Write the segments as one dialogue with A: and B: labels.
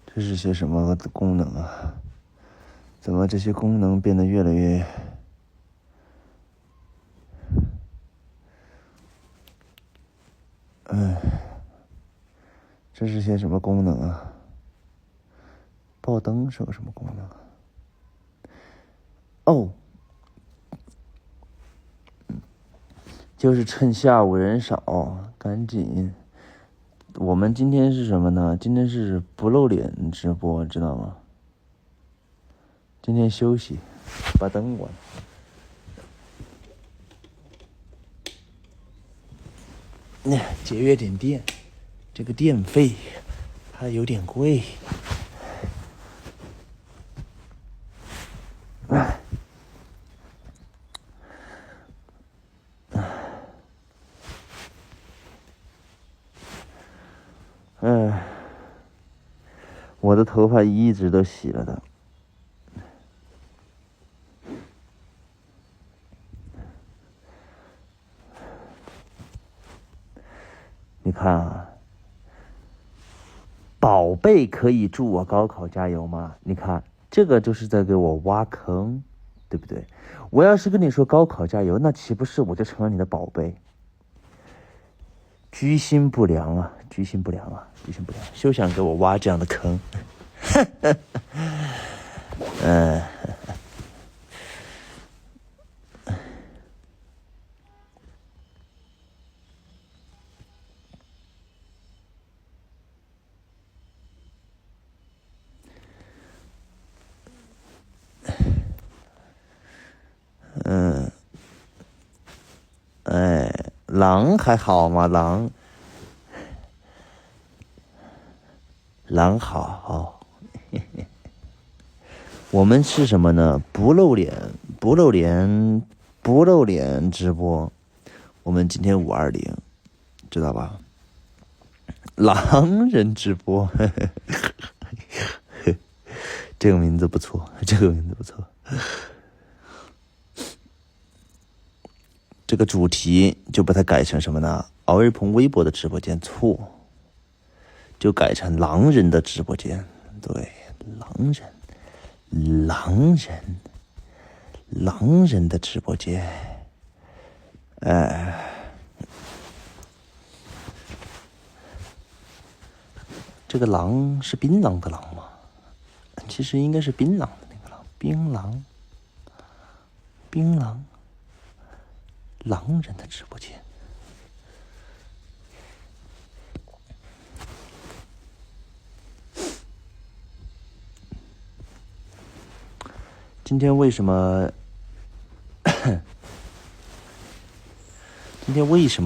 A: 这是些什么功能啊？怎么这些功能变得越来越……这是些什么功能啊？爆灯是个什么功能啊？哦，就是趁下午人少，赶紧。我们今天是什么呢？今天是不露脸直播，知道吗？今天休息，把灯关了。节约点电，这个电费它有点贵。我的头发一直都洗了的。你看啊，宝贝可以祝我高考加油吗？你看，这个就是在给我挖坑，对不对？我要是跟你说高考加油，那岂不是我就成了你的宝贝？居心不良啊，居心不良啊，居心不良，休想给我挖这样的坑。狼还好吗？狼好。我们是什么呢？不露脸直播。我们今天520，知道吧？狼人直播，这个名字不错，这个主题就把它改成什么呢？敖日鹏微博的直播间错，就改成狼人的直播间。对，狼人的直播间。这个狼是槟榔的狼吗？其实应该是槟榔的那个狼，槟榔。狼人的直播间。今天为什么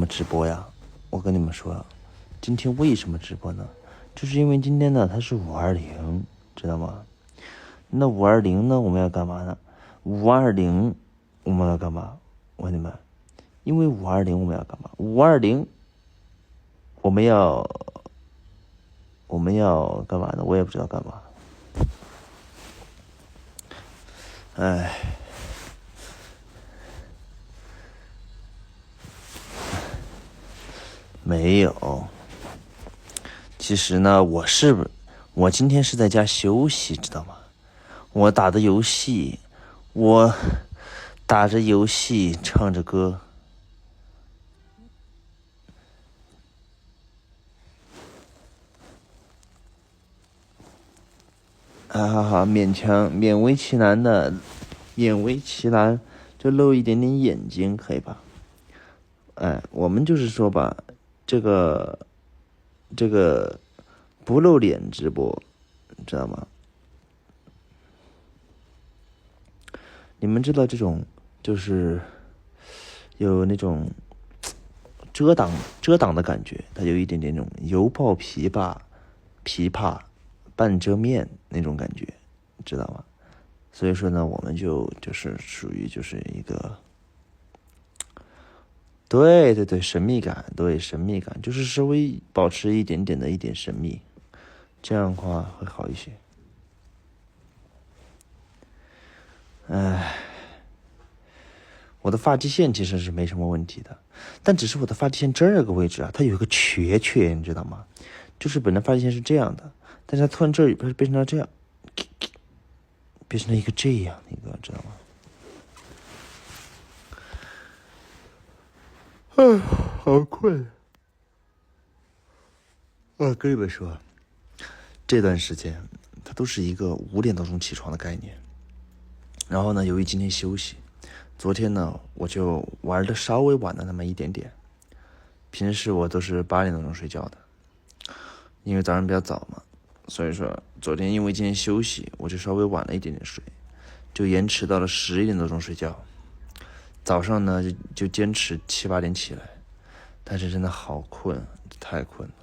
A: 直播呀？我跟你们说，今天为什么直播呢？就是因为今天呢，它是520，知道吗？那520呢，我们要干嘛呢？520我们要干嘛？我问你们，因为520我们要干嘛？520我们要干嘛呢？我也不知道干嘛。没有。其实呢，我今天是在家休息，知道吗？我打着游戏，唱着歌。好，勉为其难，就露一点点眼睛，可以吧？我们就是说吧，这个不露脸直播，知道吗？你们知道这种就是有那种遮挡的感觉，它有一点点那种油爆琵琶半遮面那种感觉，知道吗？所以说呢，我们就是属于就是一个，对，神秘感，就是稍微保持一点神秘，这样的话会好一些。我的发际线其实是没什么问题的，但只是我的发际线这个位置啊，它有一个缺，你知道吗？就是本来发际线是这样的，但是它突然这儿变成了这样，变成了一个这样的一个，知道吗？好困。跟你们说，这段时间它都是一个5点多钟起床的概念。然后呢，由于今天休息，昨天呢我就玩的稍微晚了那么一点点。平时我都是8点多钟睡觉的，因为早上比较早嘛，所以说昨天因为今天休息，我就稍微晚了一点点睡，就延迟到了11点多钟睡觉。早上呢就坚持7、8点起来，但是真的好困，太困了。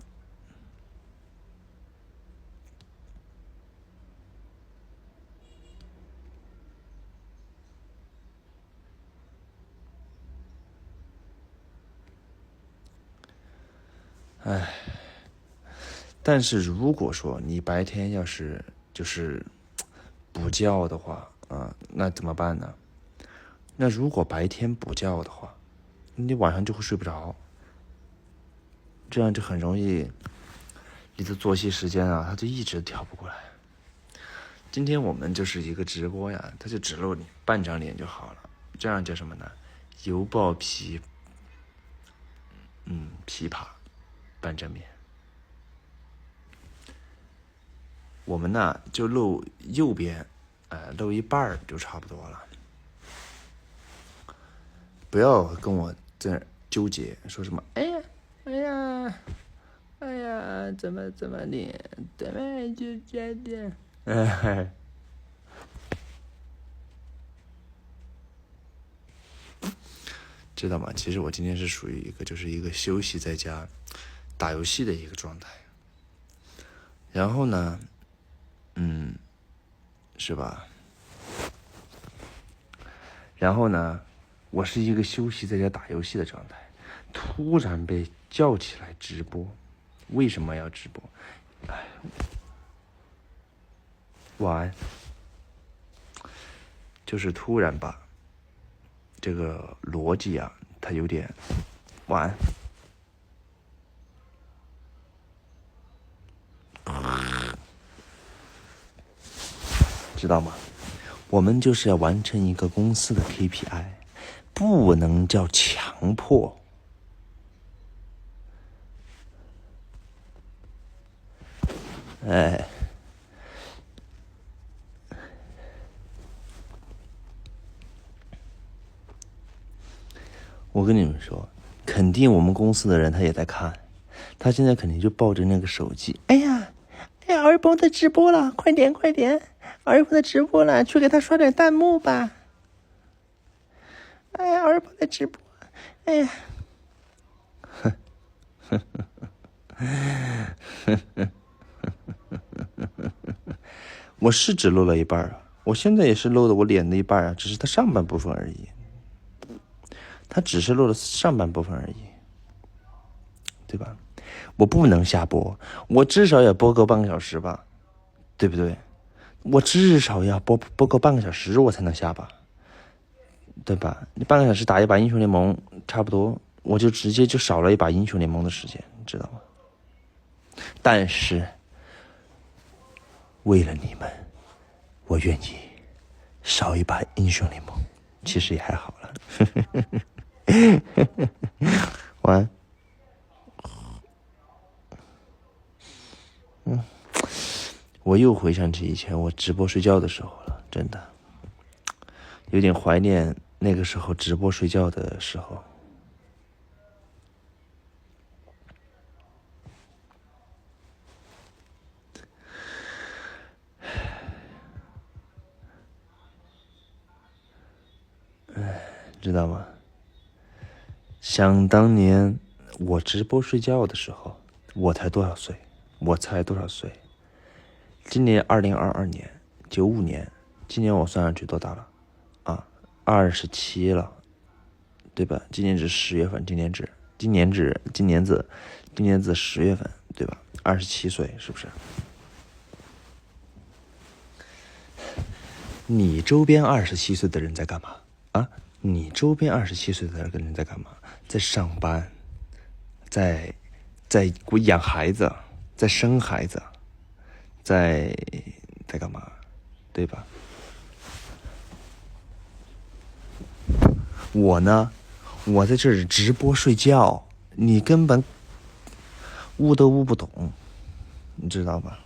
A: 但是如果说你白天要是就是补觉的话那怎么办呢？那如果白天补觉的话，你晚上就会睡不着，这样就很容易你的作息时间它就一直调不过来。今天我们就是一个直播呀，它就只露你半张脸就好了，这样叫什么呢？犹抱琵琶半遮面。我们呢就露右边，露一半就差不多了。不要跟我在纠结说什么，哎呀，怎么的，怎么就这样，知道吗？其实我今天是属于一个休息在家打游戏的一个状态。然后呢，是吧？然后呢，我是一个休息在家打游戏的状态，突然被叫起来直播。为什么要直播？晚安。就是突然吧，这个逻辑它有点晚安。知道吗？我们就是要完成一个公司的 KPI， 不能叫强迫。我跟你们说，肯定我们公司的人他也在看，他现在肯定就抱着那个手机，哎呀，儿鹏在直播了，快点，儿鹏在直播了，去给他刷点弹幕吧。儿鹏在直播，我是只露了一半我现在也是露的我脸的一半只是它上半部分而已，它只是露了上半部分而已，对吧？我不能下播，我至少要播够半个小时吧，对不对？我至少要播够半个小时我才能下吧，对吧？你半个小时打一把英雄联盟差不多，我就直接就少了一把英雄联盟的时间，知道吗？但是为了你们，我愿意少一把英雄联盟，其实也还好了。晚安。我又回想起以前我直播睡觉的时候了，真的有点怀念那个时候直播睡觉的时候。知道吗？想当年我直播睡觉的时候，我才多少岁？今年2022年，95年，今年我算上去多大了？27了，对吧？今年是10月份，今年子10月份，对吧？27岁，是不是？你周边27岁的人在干嘛你周边27岁的人在干嘛？在上班，在养孩子，在生孩子，在干嘛，对吧？我呢，我在这儿直播睡觉，你根本悟都悟不懂，你知道吧？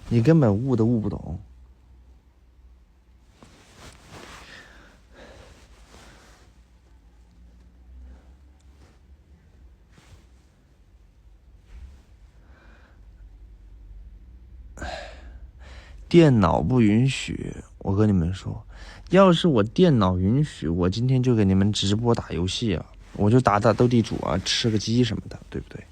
A: 你根本悟都悟不懂。电脑不允许，我跟你们说，要是我电脑允许，我今天就给你们直播打游戏啊，我就打斗地主啊，吃个鸡什么的，对不对？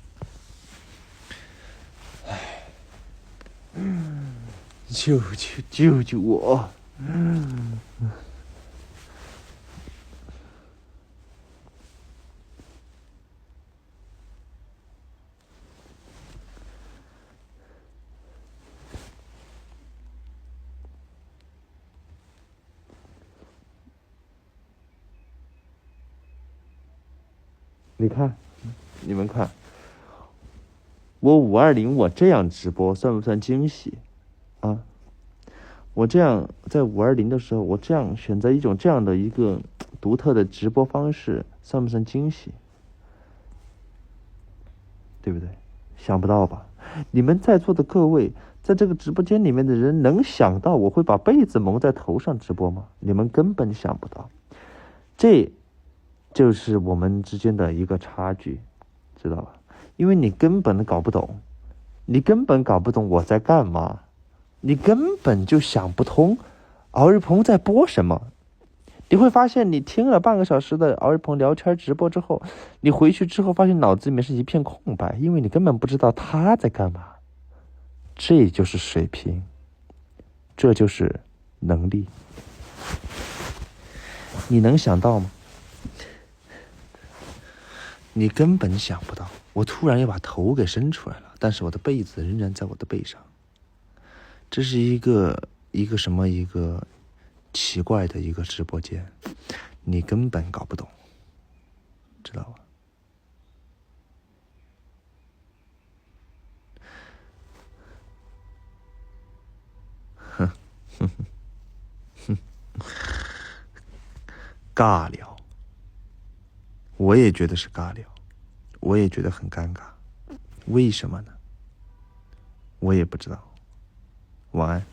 A: 救救我！你看，你们看，我520我这样直播算不算惊喜啊？我这样在520的时候，我这样选择一种这样的一个独特的直播方式，算不算惊喜？对不对？想不到吧？你们在座的各位，在这个直播间里面的人，能想到我会把被子蒙在头上直播吗？你们根本想不到，这就是我们之间的一个差距，知道吧？因为你根本搞不懂，你根本搞不懂我在干嘛，你根本就想不通敖日鹏在播什么。你会发现，你听了半个小时的敖日鹏聊天直播之后，你回去之后发现脑子里面是一片空白，因为你根本不知道他在干嘛。这就是水平，这就是能力。你能想到吗？你根本想不到。我突然又把头给伸出来了，但是我的被子仍然在我的背上。这是一个什么一个奇怪的一个直播间，你根本搞不懂，知道吧？尬聊，我也觉得是尬聊，我也觉得很尴尬，为什么呢？我也不知道。晚安。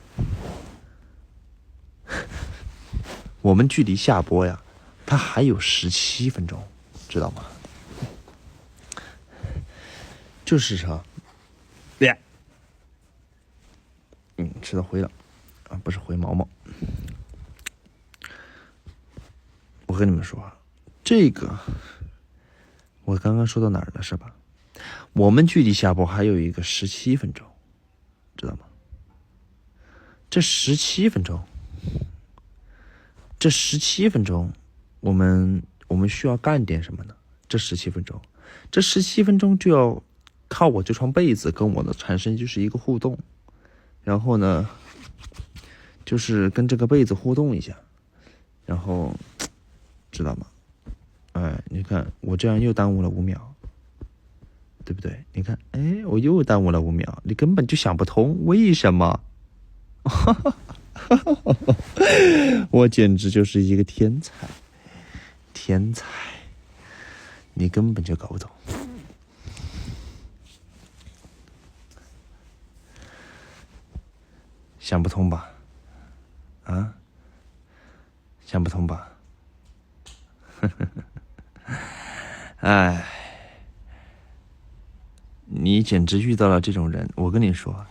A: 我们距离下播呀，它还有17分钟，知道吗？就是啥？吃到灰了啊，不是灰毛毛。我跟你们说啊，这个我刚刚说到哪儿了是吧？我们距离下播还有一个17分钟，知道吗？这17分钟，我们需要干点什么呢？这17分钟就要靠我这床被子跟我的产生就是一个互动，然后呢，就是跟这个被子互动一下，然后知道吗？哎，你看我这样又耽误了5秒，对不对？你看，哎，我又耽误了5秒，你根本就想不通为什么。我简直就是一个天才，你根本就搞不懂。想不通吧？啊？想不通吧？哎，你简直遇到了这种人。我跟你说，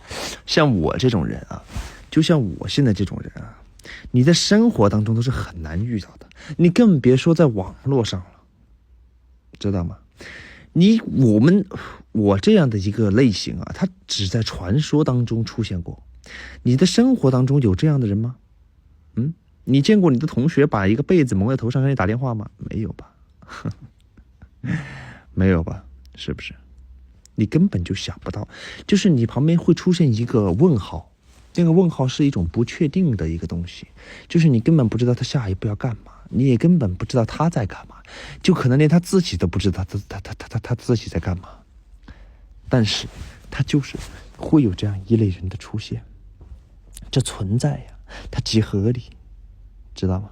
A: 像我这种人啊，就像我现在这种人啊，你在生活当中都是很难遇到的，你更别说在网络上了，知道吗？我这样的一个类型啊，它只在传说当中出现过。你的生活当中有这样的人吗？你见过你的同学把一个被子蒙在头上给你打电话吗？没有吧？没有吧？是不是？你根本就想不到，就是你旁边会出现一个问号，那个问号是一种不确定的一个东西，就是你根本不知道他下一步要干嘛。你也根本不知道他在干嘛，就可能连他自己都不知道他自己在干嘛。但是他就是会有这样一类人的出现，这存在呀，它极合理，知道吗？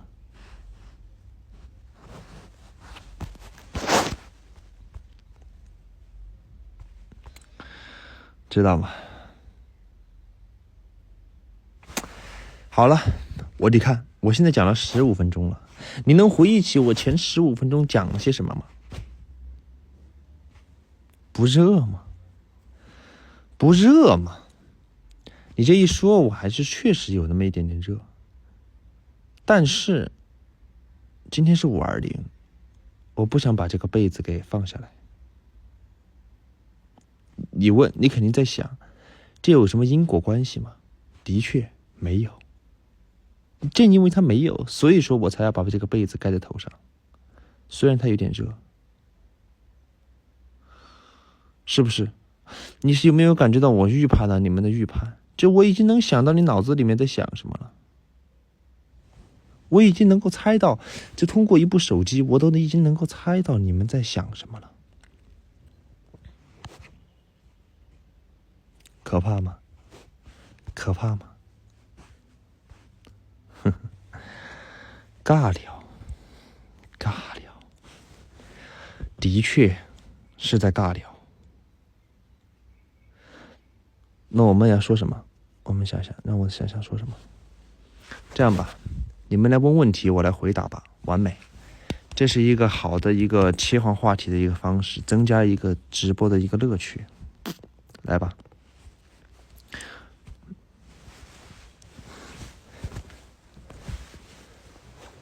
A: 知道吗？好了，你看，我现在讲了15分钟了，你能回忆起我前15分钟讲了些什么吗？不热吗？不热吗？你这一说，我还是确实有那么一点点热。但是今天是520，我不想把这个被子给放下来。你肯定在想，这有什么因果关系吗？的确没有。正因为它没有，所以说我才要把这个被子盖在头上。虽然它有点热，是不是？你是有没有感觉到我预判了你们的预判？就我已经能想到你脑子里面在想什么了。我已经能够猜到，就通过一部手机，我都已经能够猜到你们在想什么了。可怕吗？可怕吗？尬聊，的确是在尬聊。那我们要说什么？我们想想，让我想想说什么。这样吧，你们来问问题，我来回答吧，完美。这是一个好的一个切换话题的一个方式，增加一个直播的一个乐趣。来吧。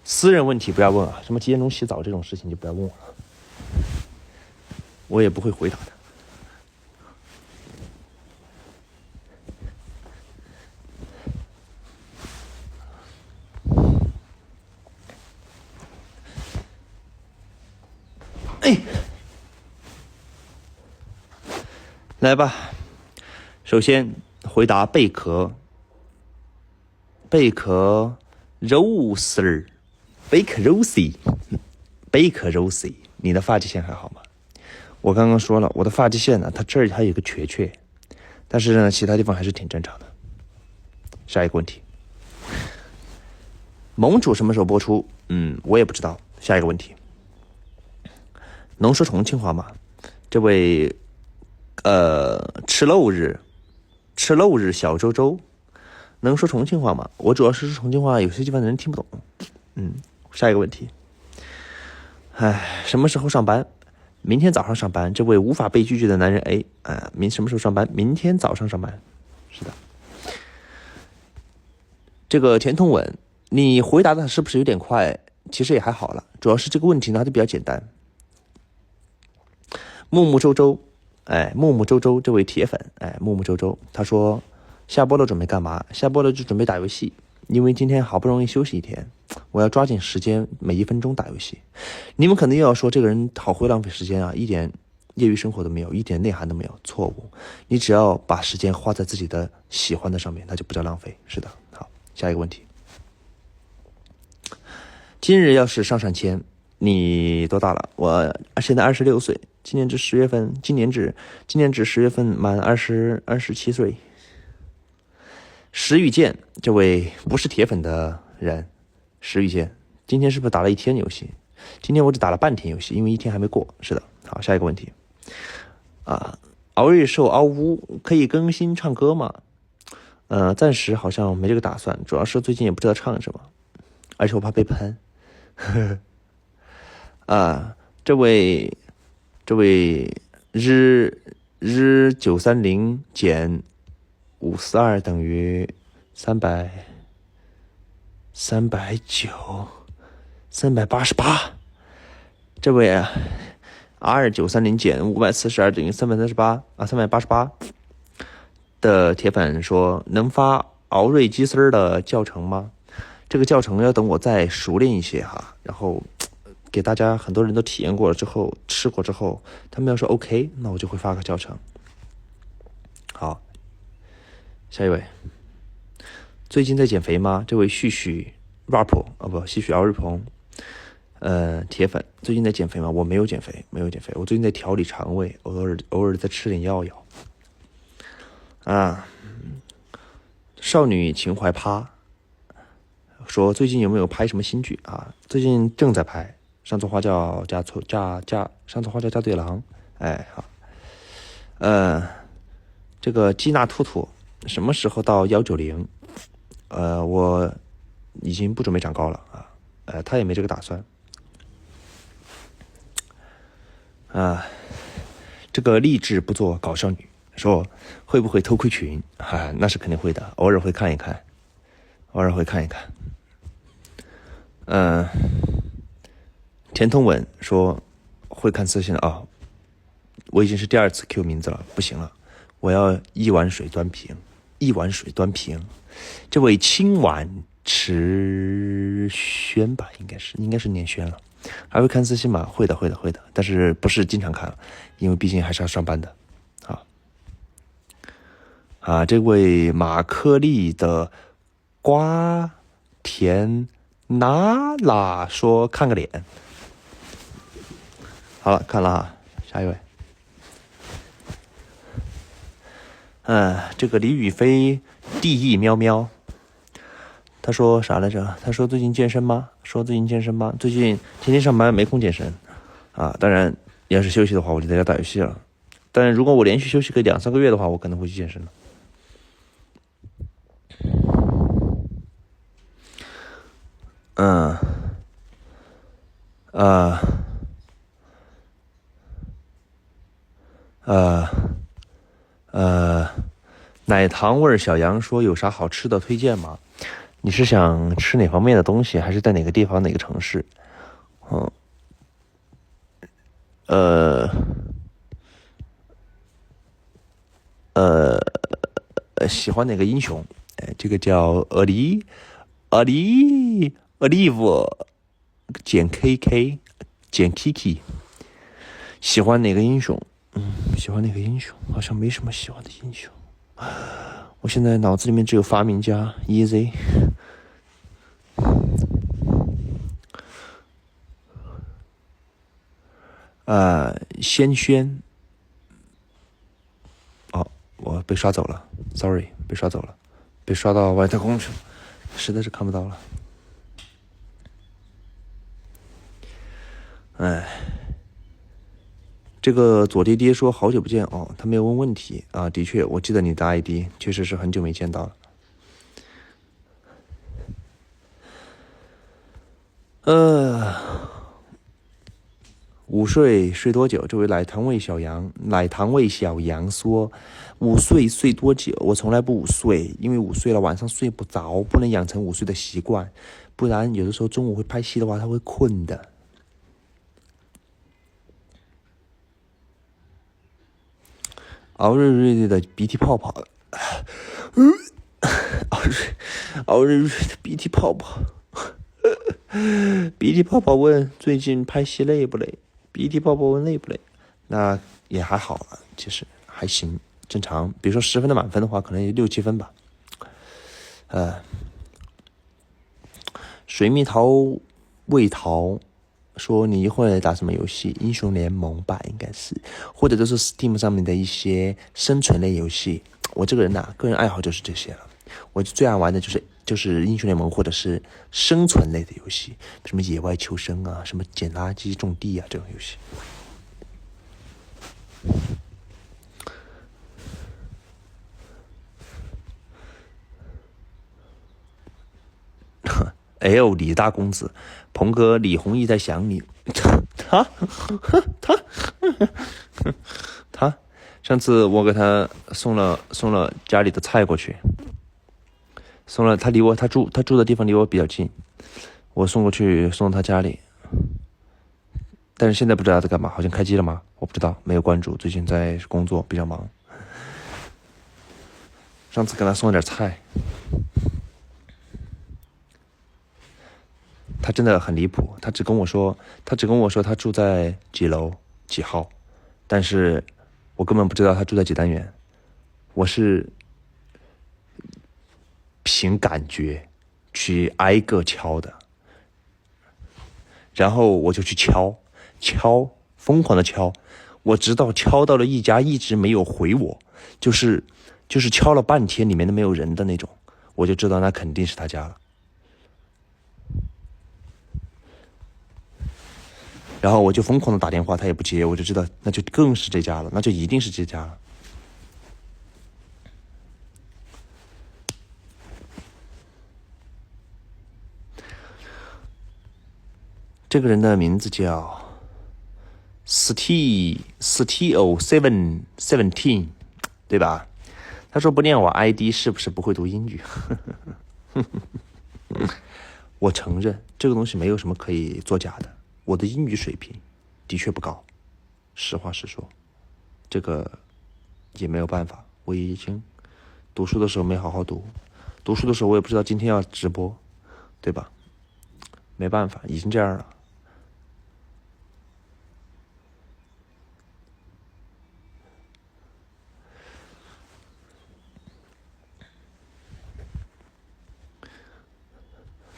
A: 私人问题不要问啊，什么几点钟洗澡这种事情就不要问我了，我也不会回答的。来吧，首先回答贝壳 Rosie， 贝壳 Rosie， 你的发际线还好吗？我刚刚说了，我的发际线呢，它这儿还有一个缺，但是呢，其他地方还是挺正常的。下一个问题，盟主什么时候播出？我也不知道。下一个问题，能说重庆话吗？这位吃肉日小周周，能说重庆话吗？我主要是说重庆话，有些地方的人听不懂。下一个问题，什么时候上班？明天早上上班。这位无法被拒绝的男人 A， 什么时候上班？明天早上上班。是的。这个田同文，你回答的是不是有点快？其实也还好了，主要是这个问题呢，它就比较简单。木木周周这位铁粉，木木周周，他说下播了准备干嘛？下播了就准备打游戏，因为今天好不容易休息一天，我要抓紧时间，每1分钟打游戏。你们可能又要说这个人好会浪费时间啊，一点业余生活都没有，一点内涵都没有。错误，你只要把时间花在自己的喜欢的上面，那就不叫浪费。是的。好，下一个问题，今日要是上上签，你多大了？我现在26岁，今年至10月份满27岁。石宇健，这位不是铁粉的人，石宇健，今天是不是打了1天游戏？今天我只打了半天游戏，因为1天还没过。是的。好，下一个问题，敖瑞寿敖乌可以更新唱歌吗？暂时好像没这个打算，主要是最近也不知道唱什么，而且我怕被喷。这位日930减542等于388。这位R930减542等于388的铁粉说，能发敖瑞鸡丝的教程吗？这个教程要等我再熟练一些哈，然后给大家很多人都体验过了之后，吃过之后，他们要说 OK， 那我就会发个教程。好，下一位，最近在减肥吗？这位旭旭 rap 不，旭旭敖瑞鹏，铁粉最近在减肥吗？我没有减肥，我最近在调理肠胃，偶尔再吃点药啊。少女情怀趴说最近有没有拍什么新剧啊？最近正在拍，上错花轿上错花轿嫁对郎。哎，好，这个基纳兔兔什么时候到190？我已经不准备长高了啊，他也没这个打算啊。这个励志不做搞笑女说会不会偷窥群啊？那是肯定会的，偶尔会看一看。田通文说会看私信啊，我已经是第2次 Q 名字了，不行了，我要一碗水端平。这位清婉池轩吧，应该是念轩了。还会看私信吗？会的，但是不是经常看，因为毕竟还是要上班的。这位马克利的瓜田拿拉说看个脸。好了，看了哈，下一位。这个李宇飞 DE 喵喵，他说啥来着？他说最近健身吗？最近天天上班没空健身啊。当然，要是休息的话，我就在家打游戏了。但如果我连续休息个2-3个月的话，我可能会去健身了。奶糖味小羊说有啥好吃的推荐吗？你是想吃哪方面的东西，还是在哪个地方哪个城市？喜欢哪个英雄？这个叫Olive 减 KK 减 Kiki。喜欢哪个英雄？好像没什么喜欢的英雄。我现在脑子里面只有发明家 EZ。轩。我被刷走了 ，sorry， 被刷走了，被刷到外太空去了，实在是看不到了。这个左爹爹说好久不见哦，他没有问问题啊，的确，我记得你的 ID， 确实是很久没见到了。午睡多久？这位奶糖味小羊说午睡多久？我从来不午睡，因为午睡了晚上睡不着，不能养成午睡的习惯，不然有的时候中午会拍戏的话，他会困的。熬瑞瑞的鼻涕泡泡，熬瑞瑞的鼻涕泡泡，鼻涕泡泡问最近拍戏累不累？鼻涕泡泡问累不累？那也还好啊，其实还行，正常。比如说10分的满分的话，可能也6-7分吧。水蜜桃味桃说你一会儿打什么游戏？英雄联盟吧，应该是，或者都是 Steam 上面的一些生存类游戏。我这个人个人爱好就是这些了。我最爱玩的就是英雄联盟或者是生存类的游戏，什么野外求生啊，什么捡垃圾、种地啊这种游戏。L 李大公子，鹏哥李弘毅在想你。他上次我给他送了家里的菜过去，送了他住的地方离我比较近，我送过去送他家里，但是现在不知道他在干嘛，好像开机了吗？我不知道，没有关注，最近在工作比较忙。上次给他送了点菜，他真的很离谱，他只跟我说他住在几楼几号，但是我根本不知道他住在几单元，我是凭感觉去挨个敲的。然后我就去敲，疯狂的敲，我直到敲到了一家一直没有回我，就是敲了半天里面都没有人的那种，我就知道那肯定是他家了。然后我就疯狂的打电话，他也不接，我就知道那就更是这家了，那就一定是这家了。这个人的名字叫 Steel717，对吧？他说不念我 ID 是不是不会读英语？我承认这个东西没有什么可以作假的，我的英语水平的确不高，实话实说，这个也没有办法，我已经读书的时候没好好读，读书的时候我也不知道今天要直播，对吧？没办法，已经这样了。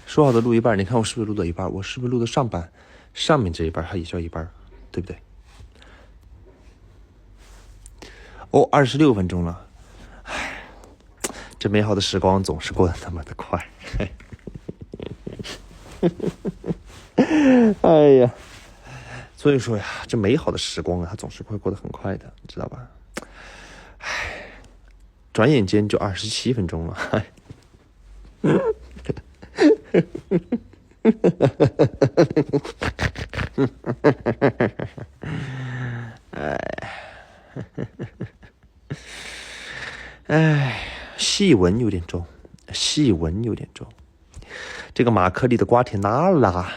A: 说好的录一半，你看我是不是录到一半？我是不是录到上面这一半，它也叫一半，对不对？哦，26分钟了，唉，这美好的时光总是过得那么的快。哎呀，所以说呀，这美好的时光啊，它总是会过得很快的，知道吧？唉，转眼间就27分钟了，唉。哎，细纹有点重，这个马克利的瓜田纳拉，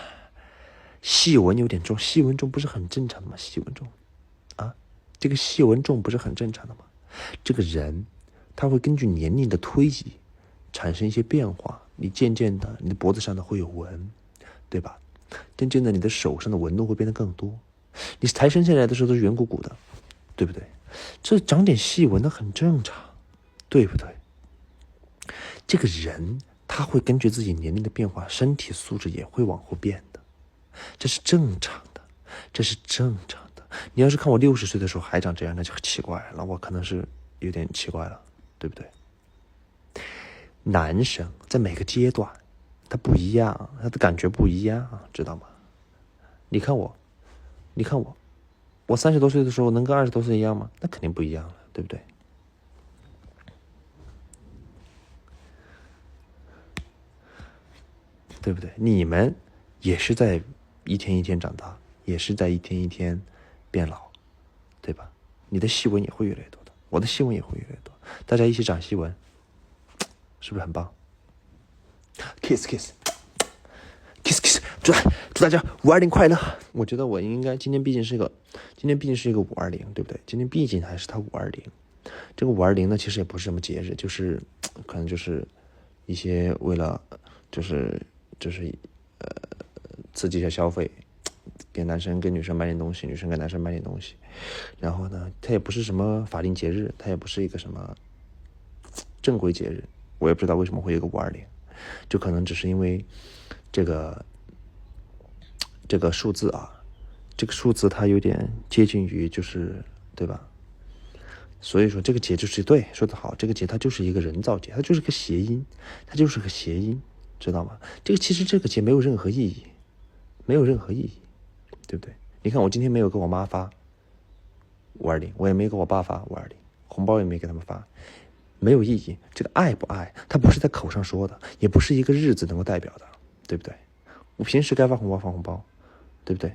A: 细纹有点重，细纹重不是很正常的吗？细纹重啊，这个细纹重不是很正常的吗？这个人他会根据年龄的推移产生一些变化，你渐渐的你的脖子上的会有纹，对吧？渐渐的你的手上的纹路会变得更多，你才生下来的时候都是圆鼓鼓的，对不对？这长点细纹的很正常，对不对？这个人他会根据自己年龄的变化，身体素质也会往后变的，这是正常的，这是正常的。你要是看我60岁的时候还长这样，那就很奇怪了，我可能是有点奇怪了，对不对？男生在每个阶段他不一样，他的感觉不一样，知道吗？你看我我30多岁的时候能跟20多岁一样吗？那肯定不一样了，对不对？对不对？你们也是在一天一天长大，也是在一天一天变老，对吧？你的细纹也会越来越多的，我的细纹也会越来越多，大家一起长细纹，是不是很棒 ？kiss kiss kiss kiss， 祝大家520快乐！我觉得我应该今天毕竟是一个520，对不对？今天毕竟还是他520，这个520呢，其实也不是什么节日，就是可能就是一些为了就是刺激一下消费，给男生跟女生买点东西，女生给男生买点东西。然后呢，它也不是什么法定节日，它也不是一个什么正规节日，我也不知道为什么会有一个520，就可能只是因为这个数字啊，这个数字它有点接近于就是对吧？所以说这个节就是对，说得好，这个节它就是一个人造节，它就是个谐音，知道吗？其实这个节没有任何意义，对不对？你看我今天没有给我妈发520，我也没给我爸发520，红包也没给他们发，没有意义。这个爱不爱，它不是在口上说的，也不是一个日子能够代表的，对不对？我平时该发红包发红包，对不对？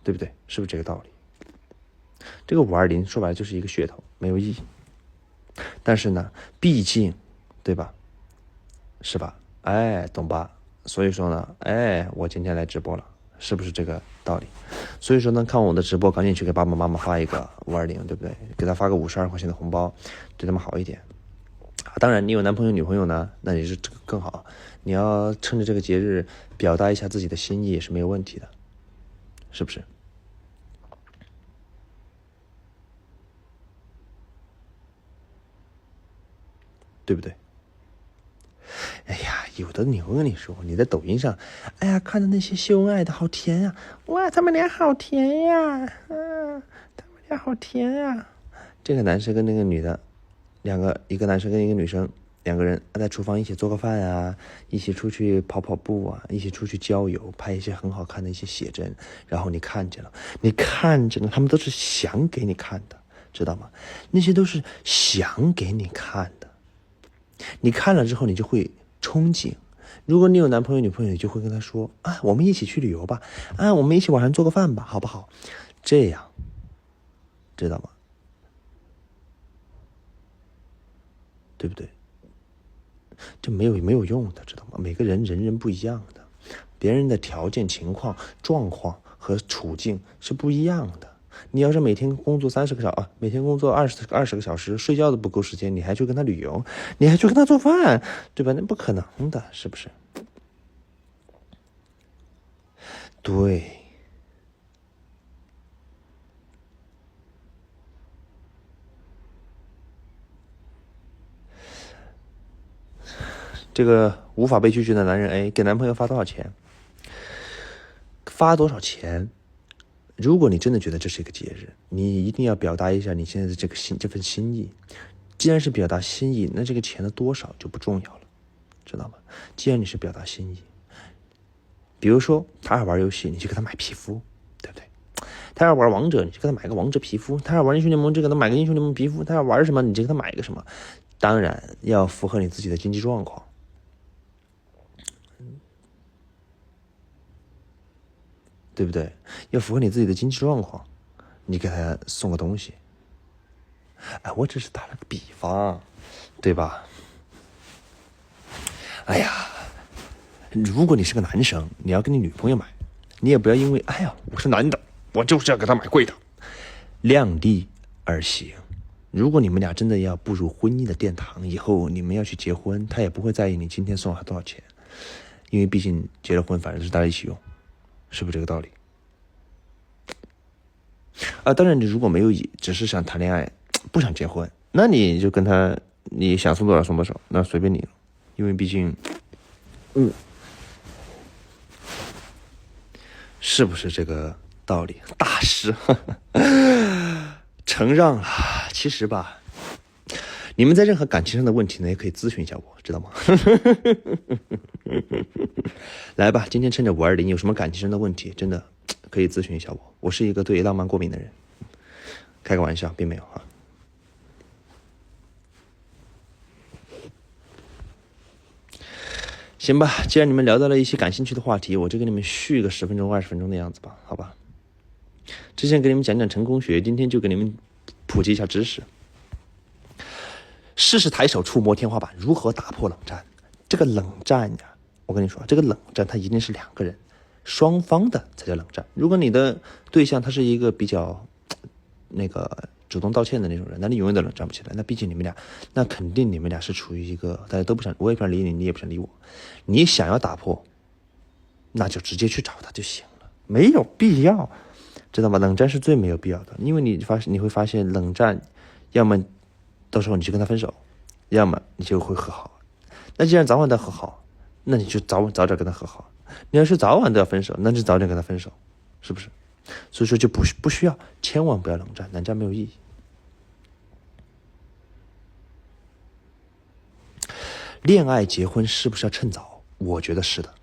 A: 对不对？是不是这个道理？这个520说白了就是一个噱头，没有意义。但是呢，毕竟，对吧？是吧？哎，懂吧？所以说呢，哎，我今天来直播了，是不是这个道理？所以说呢，看我的直播，赶紧去给爸爸妈妈发一个520，对不对？给他发个52块钱的红包，对他们好一点。当然，你有男朋友女朋友呢，那也是这个更好。你要趁着这个节日表达一下自己的心意，也是没有问题的，是不是？对不对？哎呀，有的我跟你说，你在抖音上，哎呀，看的那些秀恩爱的好甜呀，哇，他们俩好甜呀，他们俩好甜呀。这个男生跟那个女的，一个男生跟一个女生，两个人在厨房一起做个饭啊，一起出去跑步啊，一起出去郊游，拍一些很好看的一些写真，然后你看见了，他们都是想给你看的，知道吗？那些都是想给你看的，你看了之后你就会憧憬。如果你有男朋友女朋友，你就会跟他说啊，我们一起去旅游吧，啊，我们一起晚上做个饭吧，好不好？这样，知道吗？对不对？这没有用的，知道吗？每个人不一样的，别人的条件、情况、状况和处境是不一样的。你要是每天工作30个小时，每天工作20个小时，睡觉都不够时间，你还去跟他旅游，你还去跟他做饭，对吧？那不可能的，是不是？对。这个无法被拒绝的男人 A 给男朋友发多少钱？发多少钱？如果你真的觉得这是一个节日，你一定要表达一下你现在的这份心意。既然是表达心意，那这个钱的多少就不重要了，知道吗？既然你是表达心意，比如说他爱玩游戏，你就给他买皮肤，对不对？他要玩王者，你就给他买个王者皮肤；他要玩英雄联盟，就给他买个英雄联盟皮肤；他要玩什么，你就给他买个什么。当然要符合你自己的经济状况，对不对？要符合你自己的经济状况，你给他送个东西。哎，我只是打了个比方，对吧？哎呀，如果你是个男生，你要跟你女朋友买，你也不要因为哎呀我是男的，我就是要给她买贵的，量力而行。如果你们俩真的要步入婚姻的殿堂，以后你们要去结婚，他也不会在意你今天送他多少钱，因为毕竟结了婚反正是大家一起用，是不是这个道理？当然你如果没有只是想谈恋爱，不想结婚，那你就跟他，你想送多少送多少，那随便你了，因为毕竟是不是这个道理？大师承让了。其实吧，你们在任何感情上的问题呢，也可以咨询一下我，知道吗？来吧，今天趁着520，有什么感情上的问题，真的可以咨询一下我。我是一个对浪漫过敏的人，开个玩笑，并没有啊。行吧，既然你们聊到了一些感兴趣的话题，我就给你们续个10分钟、20分钟的样子吧，好吧？之前给你们讲成功学，今天就给你们普及一下知识。试试抬手触摸天花板，如何打破冷战？这个冷战呀，我跟你说，这个冷战它一定是2个人双方的才叫冷战。如果你的对象他是一个比较主动道歉的那种人，那你永远都冷战不起来。那毕竟你们俩，那肯定你们俩是处于一个大家都不想，我也不想理你，你也不想理我。你想要打破，那就直接去找他就行了，没有必要，知道吗？冷战是最没有必要的，因为你会发现冷战，要么到时候你就跟他分手，要么你就会和好。那既然早晚都和好，那你就早点跟他和好。你要是早晚都要分手，那就早点跟他分手，是不是？所以说就不需要，千万不要冷战，冷战没有意义。恋爱结婚是不是要趁早？我觉得是的，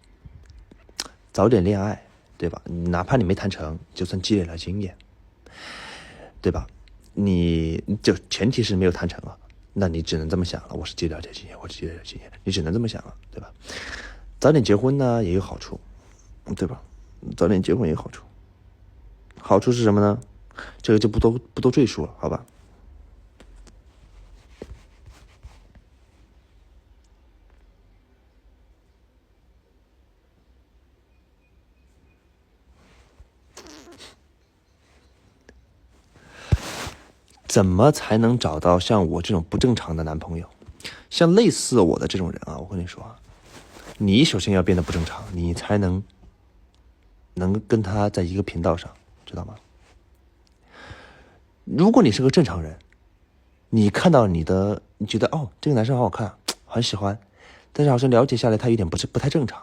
A: 早点恋爱，对吧？哪怕你没谈成，就算积累了经验，对吧？你就前提是没有谈成了，那你只能这么想了，我是积累了经验，你只能这么想了，对吧？早点结婚呢也有好处，对吧？早点结婚也有好处，好处是什么呢？这个就不多赘述了，好吧？怎么才能找到像我这种不正常的男朋友？像类似我的这种人啊，我跟你说啊，你首先要变得不正常，你才能跟他在一个频道上，知道吗？如果你是个正常人，你看到你觉得这个男生好好看，很喜欢，但是好像了解下来他有点不太正常，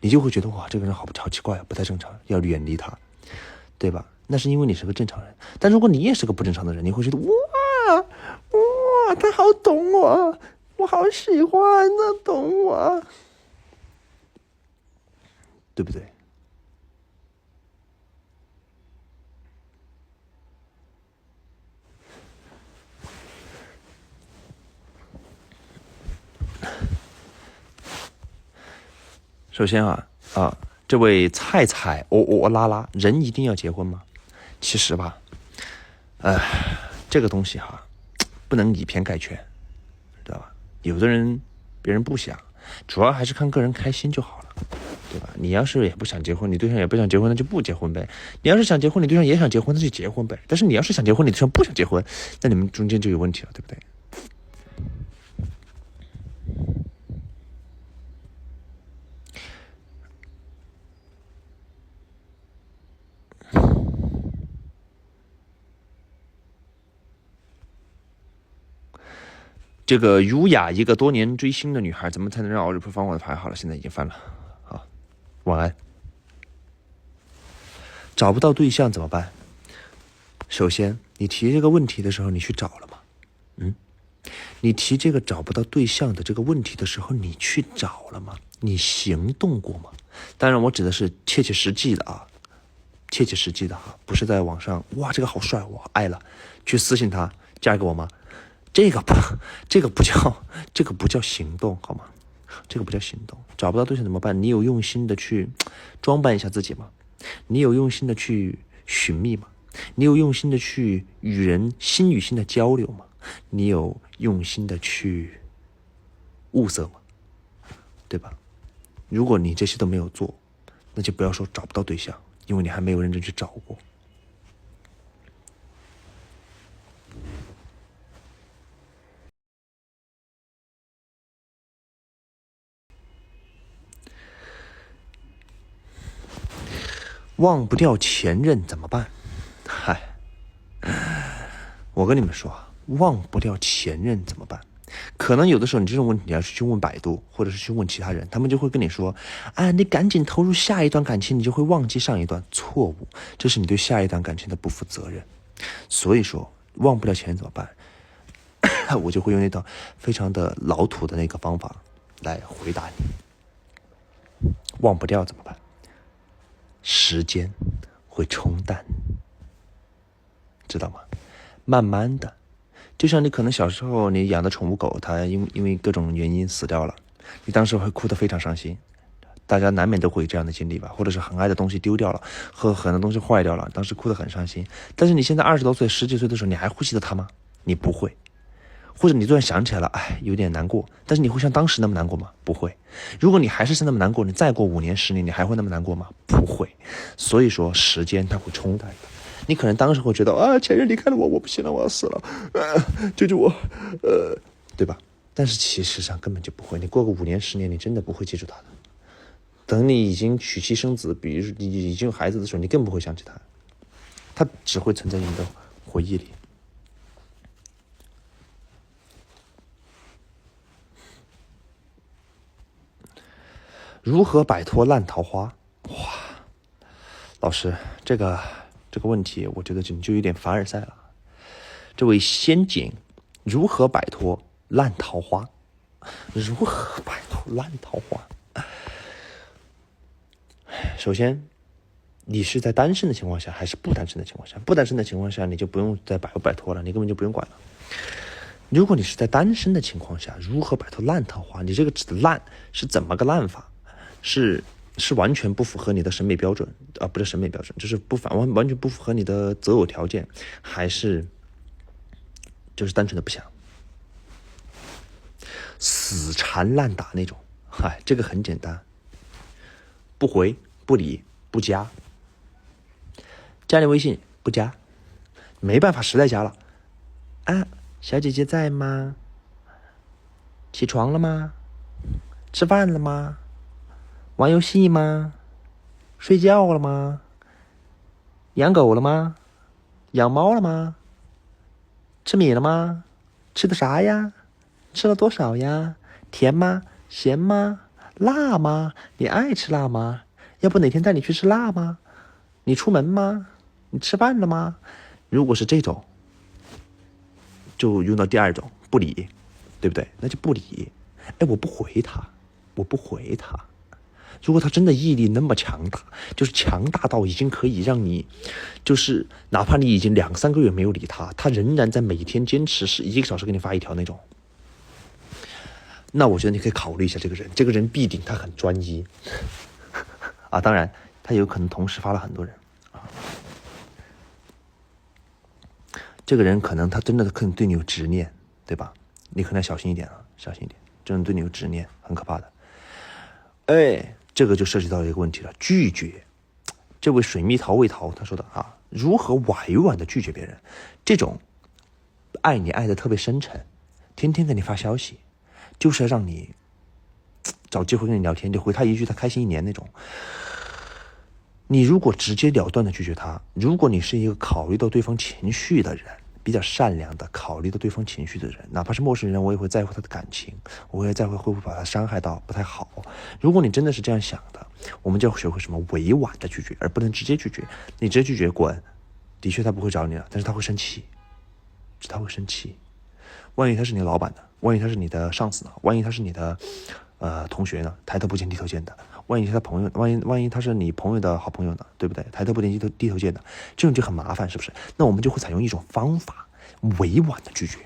A: 你就会觉得哇，这个人好奇怪啊，不太正常，要远离他，对吧？那是因为你是个正常人。但如果你也是个不正常的人，你会觉得哇，他好懂我，我好喜欢他懂我，对不对？首先这位菜拉拉，人一定要结婚吗？其实吧，这个东西不能以偏概全，知道吧？有的人别人不想，主要还是看个人开心就好了，对吧？你要是也不想结婚，你对象也不想结婚，那就不结婚呗。你要是想结婚，你对象也想结婚，那就结婚呗。但是你要是想结婚，你对象不想结婚，那你们中间就有问题了，对不对？这个儒雅一个多年追星的女孩，怎么才能让熬日不翻我的牌？好了，现在已经翻了。好，晚安。找不到对象怎么办？首先，你提这个问题的时候，你去找了吗？你提这个找不到对象的这个问题的时候，你去找了吗？你行动过吗？当然，我指的是切切实际的切切实际的不是在网上哇这个好帅我爱了，去私信他嫁给我吗？这个不叫行动好吗？这个不叫行动。找不到对象怎么办？你有用心的去装扮一下自己吗？你有用心的去寻觅吗？你有用心的去与人心与心的交流吗？你有用心的去物色吗？对吧？如果你这些都没有做，那就不要说找不到对象，因为你还没有认真去找过。忘不掉前任怎么办？我跟你们说忘不掉前任怎么办？可能有的时候你这种问题你要去问百度，或者是去问其他人，他们就会跟你说你赶紧投入下一段感情，你就会忘记上一段。错误，这是你对下一段感情的不负责任。所以说忘不掉前任怎么办？我就会用那套非常的老土的那个方法来回答你。忘不掉怎么办？时间会冲淡，知道吗？慢慢的，就像你可能小时候你养的宠物狗，它因为各种原因死掉了，你当时会哭得非常伤心。大家难免都会有这样的经历吧，或者是很爱的东西丢掉了，和很多东西坏掉了，当时哭得很伤心。但是你现在20多岁、10几岁的时候，你还会记得它吗？你不会。或者你突然想起来了，有点难过，但是你会像当时那么难过吗？不会。如果你还是那么难过，你再过5年、10年，你还会那么难过吗？不会。所以说，时间它会冲淡的。你可能当时会觉得前任离开了我不行了，我要死了，救救我，对吧？但是其实上根本就不会。你过个5年、10年，你真的不会记住他的。等你已经娶妻生子，比如你已经有孩子的时候，你更不会想起他，他只会存在你的回忆里。如何摆脱烂桃花？哇，老师，这个问题，我觉得就有点凡尔赛了。这位仙景，如何摆脱烂桃花？如何摆脱烂桃花？首先，你是在单身的情况下，还是不单身的情况下？不单身的情况下，你就不用再摆脱了，你根本就不用管了。如果你是在单身的情况下，如何摆脱烂桃花？你这个指的烂是怎么个烂法？是完全不符合你的审美标准不是审美标准，就是完全不符合你的择偶条件，还是就是单纯的不想？死缠烂打那种，这个很简单，不回不理不加，加你微信不加，没办法实在加了小姐姐在吗？起床了吗？吃饭了吗？玩游戏吗？睡觉了吗？养狗了吗？养猫了吗？吃米了吗？吃的啥呀？吃了多少呀？甜吗？咸吗？辣吗？你爱吃辣吗？要不哪天带你去吃辣吗？你出门吗？你吃饭了吗？如果是这种，就用到第二种，不理，对不对？那就不理。哎，我不回他。如果他真的毅力那么强大，就是强大到已经可以让你，就是哪怕你已经2、3个月没有理他，他仍然在每天坚持是1个小时给你发一条那种，那我觉得你可以考虑一下这个人。这个人必定他很专一啊，当然他有可能同时发了很多人啊。这个人可能他真的可能对你有执念，对吧？你可能要小心一点啊，小心一点，这种对你有执念很可怕的。哎，这个就涉及到一个问题了，拒绝。这位水蜜桃魏桃他说的啊，如何委婉的拒绝别人？这种爱你爱的特别深沉，天天给你发消息，就是要让你找机会跟你聊天，就回他一句他开心1年那种。你如果直截了当的拒绝他，如果你是一个考虑到对方情绪的人，比较善良的考虑到对方情绪的人，哪怕是陌生人，我也会在乎他的感情，我会在乎会不会把他伤害到不太好。如果你真的是这样想的，我们就要学会什么委婉的拒绝，而不能直接拒绝。你直接拒绝滚，的确他不会找你了，但是他会生气，万一他是你老板呢？万一他是你的上司呢？万一他是你的同学呢？抬头不见低头见的。万一是他朋友，万一他是你朋友的好朋友呢？对不对？抬头不见低头见的，这种就很麻烦，是不是？那我们就会采用一种方法，委婉的拒绝。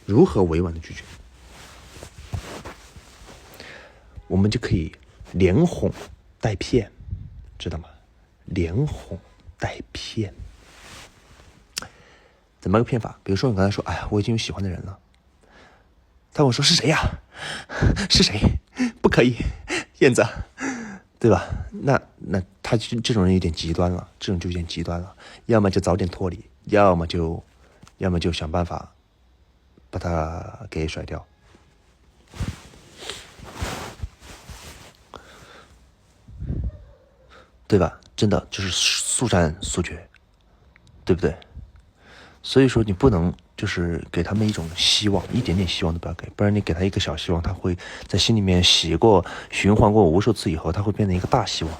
A: 如何委婉的拒绝？我们就可以连哄带骗，知道吗？连哄带骗。怎么个骗法？比如说你刚才说，哎呀，我已经有喜欢的人了。他跟我说是谁呀？是谁？不可以，燕子，对吧？那他这种人有点极端了，这种就有点极端了。要么就早点脱离，要么就想办法把他给甩掉。对吧？真的就是速战速决，对不对？所以说你不能就是给他们一种希望，一点点希望都不要给，不然你给他一个小希望，他会在心里面循环过无数次以后，他会变成一个大希望。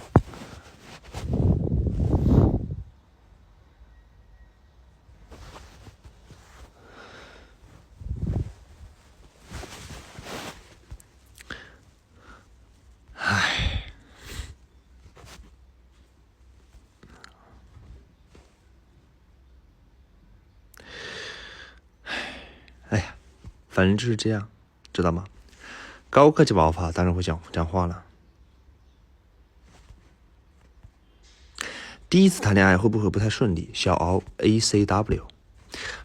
A: 反正就是这样，知道吗？高科技爆发当然会讲话了。第一次谈恋爱会不会不太顺利？小敖 ACW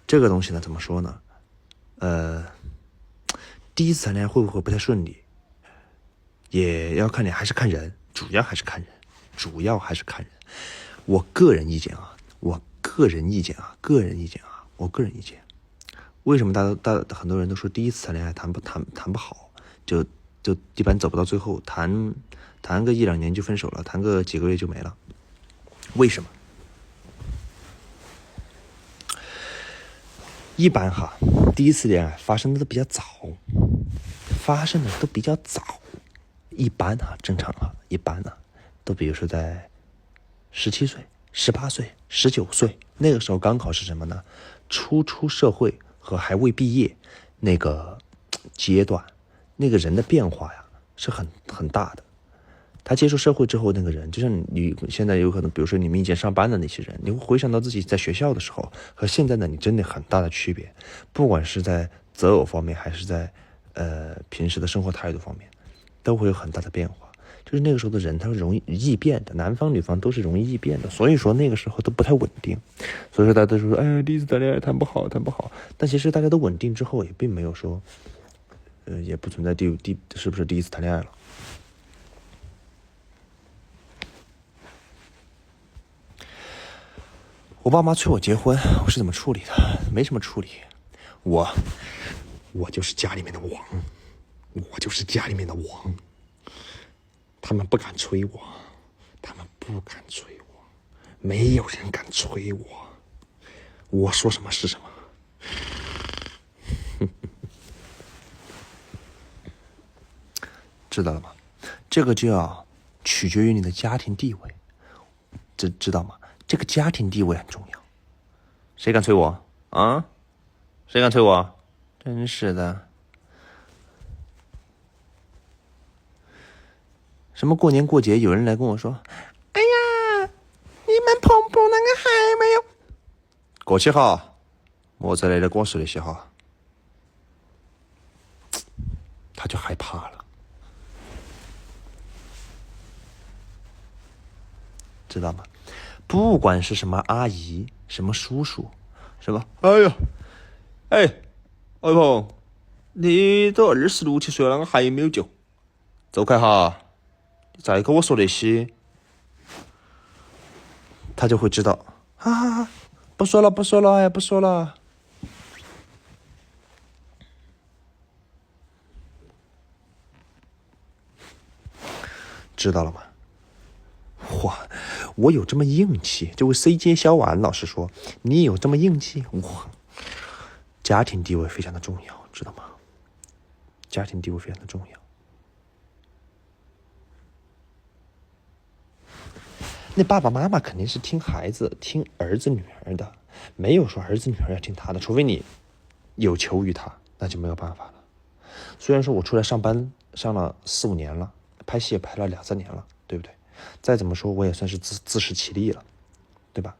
A: 这个东西呢，怎么说呢？第一次谈恋爱会不会不太顺利？也要看你，还是看人，主要还是看人。我个人意见。为什么很多人都说第一次谈恋爱谈不好，就一般走不到最后，谈个1、2年就分手了，谈个几个月就没了？为什么？一般第一次恋爱发生的都比较早，一般正常一般都比如说在17岁、18岁、19岁，那个时候刚好是什么呢？初出社会和还未毕业那个阶段，那个人的变化呀是很大的。他接触社会之后，那个人就像你现在有可能，比如说你们以前上班的那些人，你会回想到自己在学校的时候和现在呢，你真的很大的区别，不管是在择偶方面，还是在平时的生活态度方面，都会有很大的变化。就是那个时候的人，他是容易易变的，男方女方都是容易易变的，所以说那个时候都不太稳定。所以说大家都说，哎，第一次谈恋爱谈不好。但其实大家都稳定之后，也并没有说，也不存在是不是第一次谈恋爱了。我爸妈催我结婚，我是怎么处理的？没什么处理，我就是家里面的王，他们不敢催我，没有人敢催我，我说什么是什么。知道了吗？这个就要取决于你的家庭地位，知道吗？这个家庭地位很重要。谁敢催我啊？谁敢催我？真是的。什么过年过节有人来跟我说，哎呀，你们碰碰那个还没有过去哈，莫再来跟我说那些哈，他就害怕了，知道吗？不管是什么阿姨，什么叔叔，什么，哎呀，哎，二鹏，你都26、27岁了，我还没有救，走开哈！你再跟我说那些，他就会知道，啊，不说了，不说了，哎，不说了。知道了吗？哇，我有这么硬气！这位 CJ 小婉老师说，你有这么硬气，哇！家庭地位非常的重要，知道吗？家庭地位非常的重要。那爸爸妈妈肯定是听孩子、听儿子女儿的，没有说儿子女儿要听他的，除非你有求于他，那就没有办法了。虽然说我出来上班上了4、5年了，拍戏也拍了2、3年了，对不对？再怎么说我也算是自食其力了，对吧？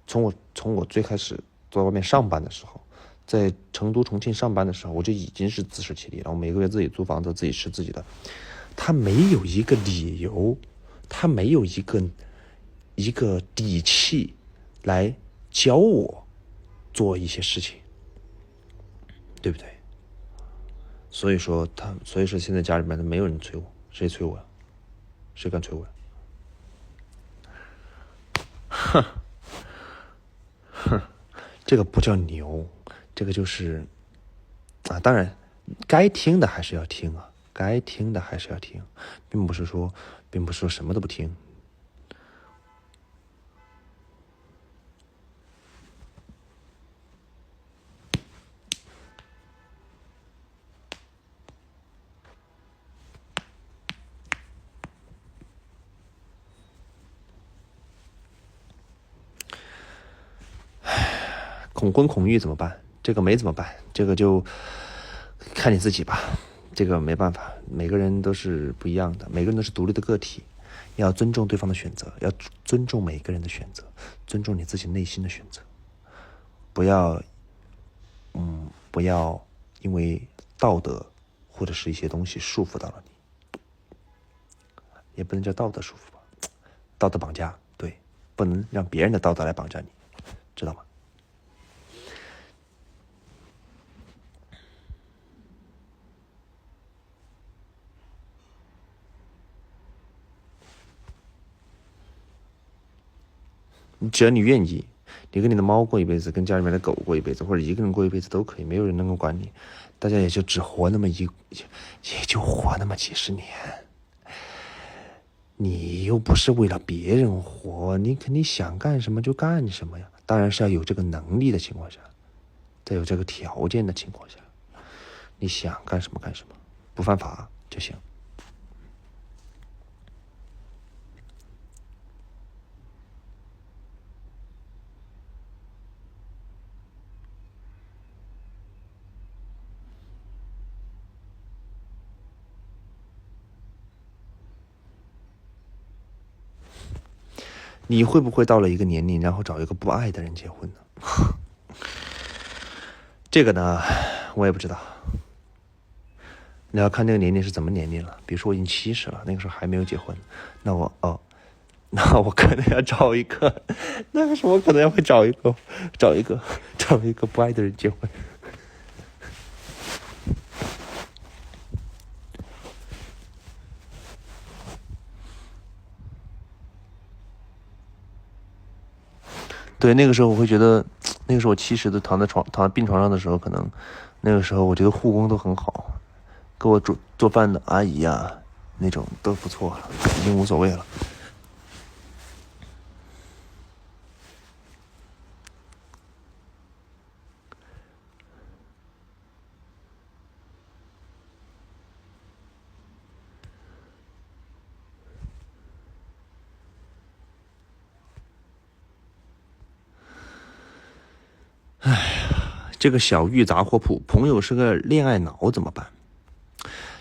A: 从我最开始在外面上班的时候，在成都、重庆上班的时候，我就已经是自食其力了。我每个月自己租房子，自己吃自己的。他没有一个理由，他没有一个底气来教我做一些事情，对不对？所以说现在家里面没有人催我，谁催我呀？谁敢催我呀？哼哼，这个不叫牛，这个就是啊，当然该听的还是要听啊，该听的还是要听，并不是说什么都不听。恐婚恐育怎么办？这个没怎么办，这个就看你自己吧。这个没办法，每个人都是不一样的，每个人都是独立的个体，要尊重对方的选择，要尊重每个人的选择，尊重你自己内心的选择，不要因为道德或者是一些东西束缚到了你，也不能叫道德束缚吧，道德绑架，对，不能让别人的道德来绑架你，知道吗？只要你愿意，你跟你的猫过一辈子，跟家里面的狗过一辈子，或者一个人过一辈子都可以，没有人能够管你，大家也就只活那么也就活那么几十年，你又不是为了别人活，你肯定想干什么就干什么呀，当然是要有这个能力的情况下，在有这个条件的情况下，你想干什么干什么，不犯法就行。你会不会到了一个年龄，然后找一个不爱的人结婚呢？这个呢，我也不知道。你要看那个年龄是怎么年龄了。比如说我已经70了，那个时候还没有结婚，那我可能要找一个，那个时候我可能会找一个不爱的人结婚。对，那个时候我会觉得，那个时候我70都躺在病床上的时候，可能那个时候我觉得护工都很好，给我做饭的阿姨啊，那种都不错了，已经无所谓了。这个小玉杂货铺，朋友是个恋爱脑怎么办？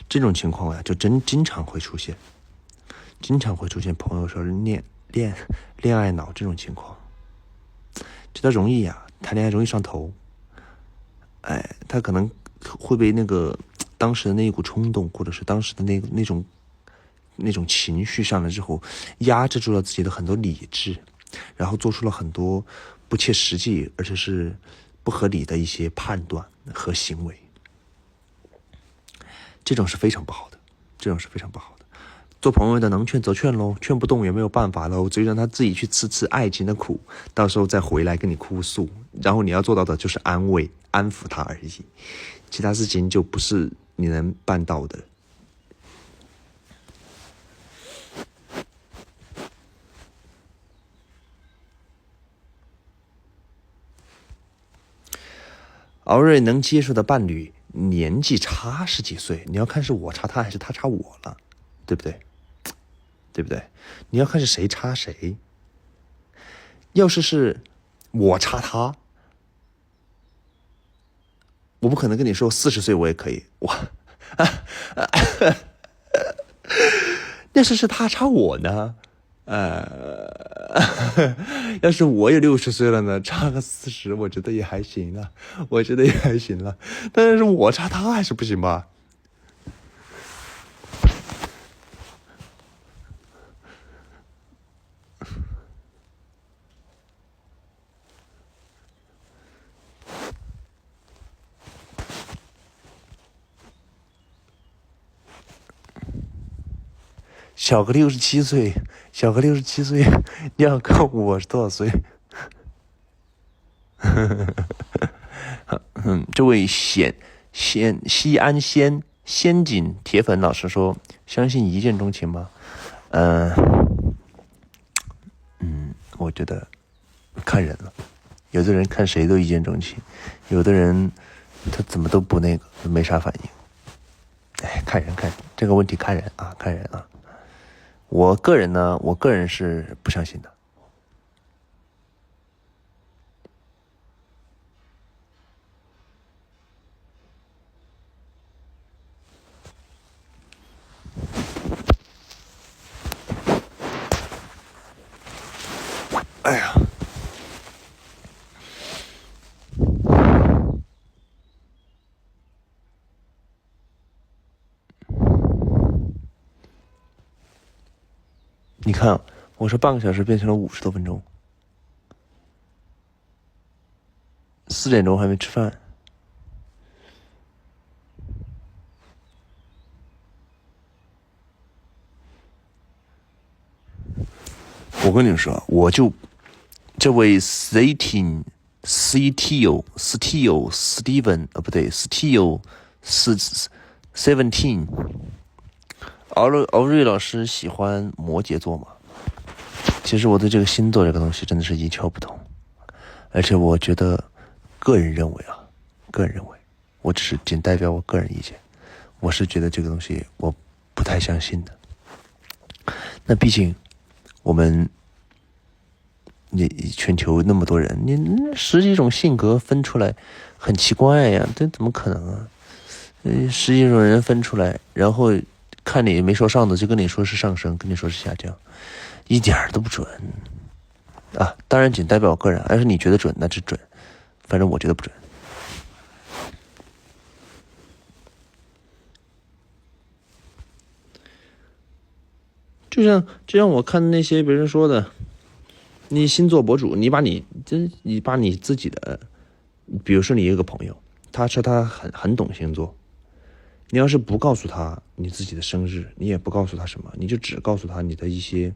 A: 这种情况呀，就经常会出现，朋友说恋爱脑这种情况，这他容易呀，谈恋爱容易上头，哎，他可能会被那个当时的那一股冲动，或者是当时的那种情绪上来之后，压制住了自己的很多理智，然后做出了很多不切实际而且是不合理的一些判断和行为，这种是非常不好的，做朋友的能劝则劝喽，劝不动也没有办法喽，只有让他自己去吃爱情的苦，到时候再回来跟你哭诉，然后你要做到的就是安慰安抚他而已，其他事情就不是你能办到的。敖瑞能接受的伴侣年纪差十几岁，你要看是我差他还是他差我了，对不对？你要看是谁差谁。要是我差他，我不可能跟你说40岁我也可以，要是他差我呢？要是我也60岁了呢，差个40，我觉得也还行了，但是我差他还是不行吧？小个67岁，你要看我是多少岁？这位西安仙锦铁粉老师说，相信一见钟情吗？我觉得看人了，有的人看谁都一见钟情，有的人他怎么都不那个，没啥反应。哎，看人这个问题看人啊。我个人是不相信的。哎呀，你看，我说半个小时变成了50多分钟，4点钟还没吃饭。我跟你们说，这位 Steven 不对 Steel17，敖瑞老师喜欢摩羯座吗？其实我对这个星座这个东西真的是一窍不通，而且我觉得个人认为，我只是仅代表我个人意见，我是觉得这个东西我不太相信的。那毕竟你全球那么多人，你10几种性格分出来，很奇怪呀，这怎么可能啊？10几种人分出来，然后看你没说上的就跟你说是上升，跟你说是下降，一点都不准啊！当然仅代表我个人，要是你觉得准那是准，反正我觉得不准。就像我看那些别人说的，你星座博主，你把你自己的，比如说你有个朋友，他说他很懂星座，你要是不告诉他你自己的生日，你也不告诉他什么，你就只告诉他你的一些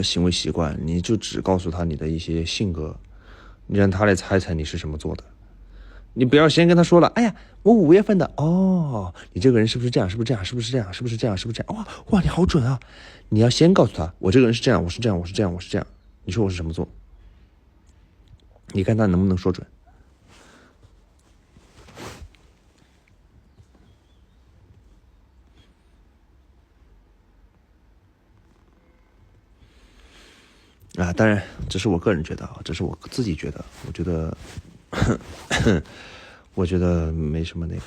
A: 行为习惯，你就只告诉他你的一些性格，你让他来猜猜你是什么座的。你不要先跟他说了，哎呀，我5月份的哦，你这个人是不是这样？哇，你好准啊！你要先告诉他，我这个人是这样，我是这样。你说我是什么座？你看他能不能说准？啊，当然，这是我个人觉得啊，这是我自己觉得，我觉得我觉得没什么那个。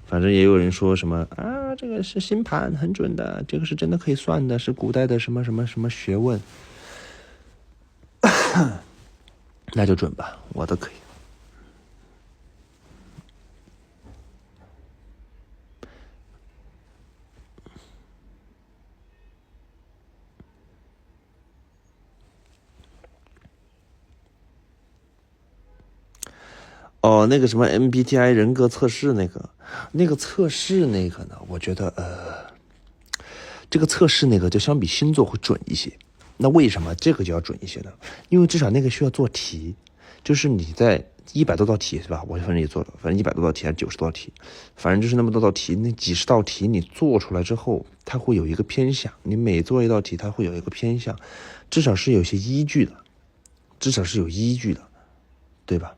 A: 反正也有人说什么啊，这个是星盘很准的，这个是真的可以算的，是古代的什么什么什么学问，那就准吧，我都可以。哦，那个什么 MBTI 人格测试那个测试那个呢，我觉得这个测试那个就相比星座会准一些。那为什么这个就要准一些呢？因为至少那个需要做题，就是你在100多道题是吧？我反正也做了，反正100多道题还是90多道题，反正就是那么多道题，那几十道题你做出来之后，它会有一个偏向，你每做一道题它会有一个偏向，至少是有些依据的，至少是有依据的，对吧？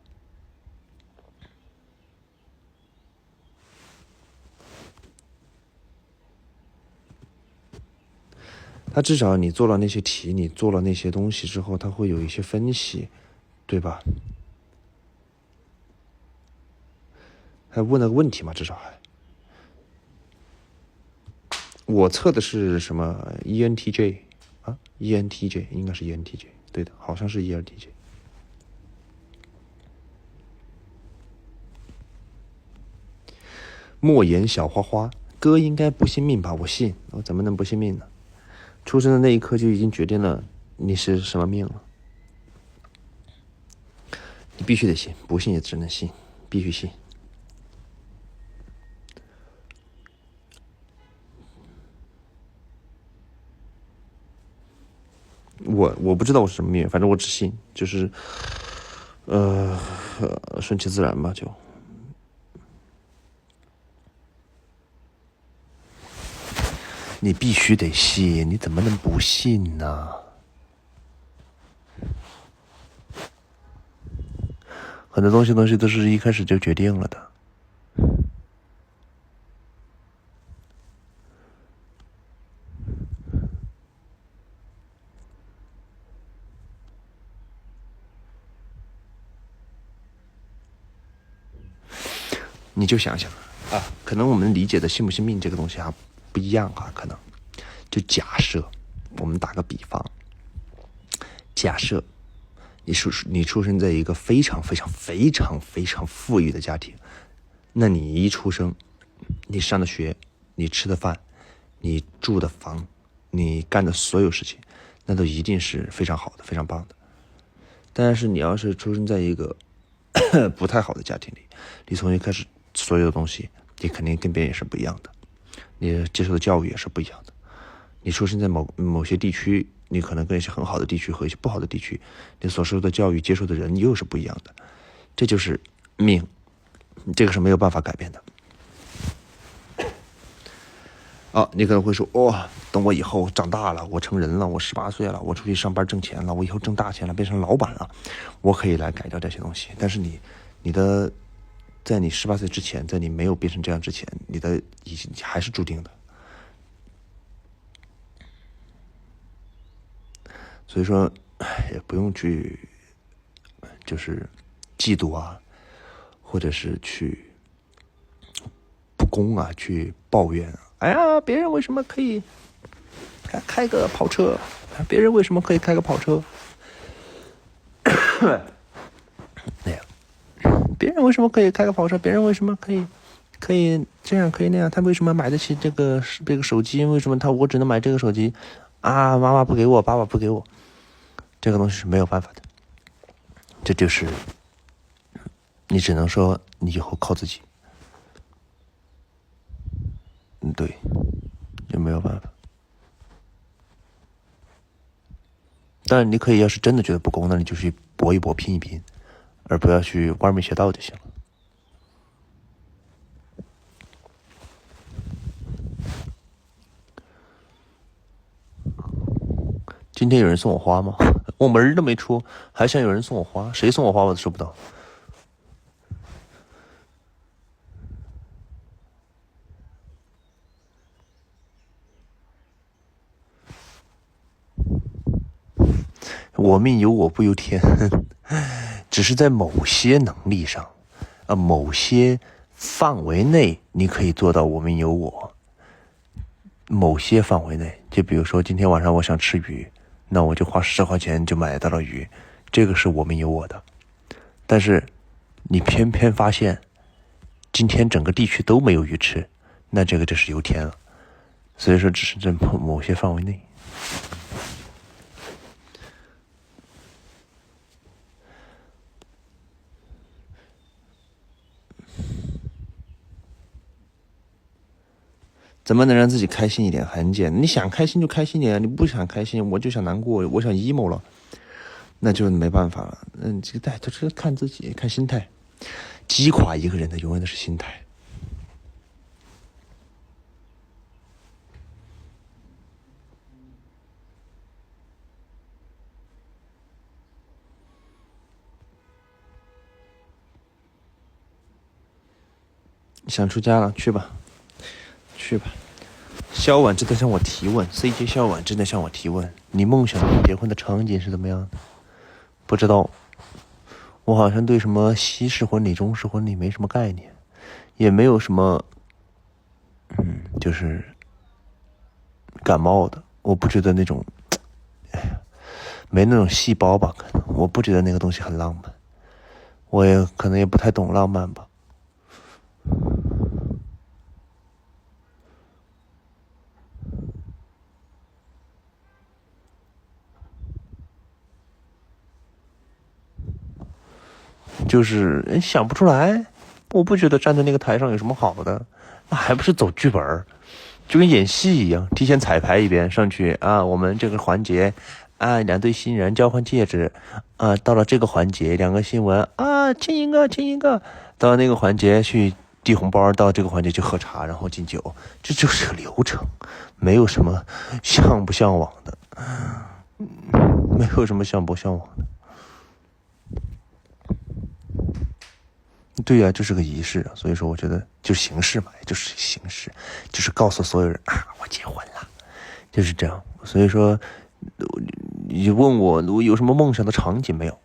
A: 他至少你做了那些题，你做了那些东西之后，他会有一些分析，对吧？还问了个问题嘛，至少还。我测的是什么 ENTJ 啊 ？ENTJ 应该是 ENTJ， 对的，好像是 ENTJ。莫言小花花，哥应该不信命吧？我信，我怎么能不信命呢？出生的那一刻就已经决定了你是什么命了，你必须得信，不信也只能信，必须信。我不知道我是什么命，反正我只信，就是顺其自然吧，就。你必须得信，你怎么能不信呢？很多东西都是一开始就决定了的。你就想想啊，可能我们理解的信不信命这个东西啊不一样啊，可能就假设我们打个比方，假设你出生在一个非常非常非常非常富裕的家庭，那你一出生，你上的学，你吃的饭，你住的房，你干的所有事情，那都一定是非常好的，非常棒的。但是你要是出生在一个不太好的家庭里，你从一开始所有的东西，你肯定跟别人也是不一样的，你接受的教育也是不一样的。你出生在某些地区，你可能跟一些很好的地区和一些不好的地区，你所受的教育、接受的人又是不一样的，这就是命，这个是没有办法改变的。你可能会说，等我以后长大了，我成人了，我18岁了，我出去上班挣钱了，我以后挣大钱了，变成老板了，我可以来改掉这些东西。但是在你18岁之前，在你没有变成这样之前，你还是注定的。所以说，也不用去，就是嫉妒啊，或者是去不公啊，去抱怨啊。哎呀，别人为什么可以开个跑车？别人为什么可以开个跑车？那样，别人为什么可以开个跑车？别人为什么可以这样，可以那样？他为什么买得起这个手机？为什么我只能买这个手机？啊，妈妈不给我，爸爸不给我，这个东西是没有办法的。这就是你只能说你以后靠自己。对，也没有办法。当然，你可以要是真的觉得不公，那你就去搏一搏，拼一拼，而不要去歪门邪道就行了。今天有人送我花吗？我门都没出，还想有人送我花？谁送我花我都收不到。我命由我不由天，只是在某些能力上，某些范围内你可以做到我命由我。某些范围内，就比如说今天晚上我想吃鱼，那我就花10块钱就买到了鱼，这个是我命由我的。但是你偏偏发现今天整个地区都没有鱼吃，那这个就是由天了。所以说只是在某些范围内。怎么能让自己开心一点？很简单，你想开心就开心一点，你不想开心，我就想难过，我想 emo 了，那就没办法了。这个就是看自己，看心态。击垮一个人的永远都是心态。想出家了，去吧，去吧。萧婉正在向我提问 ，CJ 萧婉正在向我提问，你梦想结婚的场景是怎么样的？不知道，我好像对什么西式婚礼、中式婚礼没什么概念，也没有什么，就是感冒的，我不觉得那种，没那种细胞吧，可能我不觉得那个东西很浪漫，我也可能也不太懂浪漫吧。就是想不出来，我不觉得站在那个台上有什么好的，那还不是走剧本，就跟演戏一样，提前彩排一遍上去啊，我们这个环节啊，2对新人交换戒指啊，到了这个环节2个新闻啊，亲一个亲一个，到那个环节去递红包，到这个环节去喝茶，然后敬酒，这就是个流程，没有什么向不向往的，没有什么向不向往的。对呀，就是个仪式，所以说我觉得就是形式嘛，就是形式，就是告诉所有人啊，我结婚了，就是这样。所以说，你问我有什么梦想的场景没有？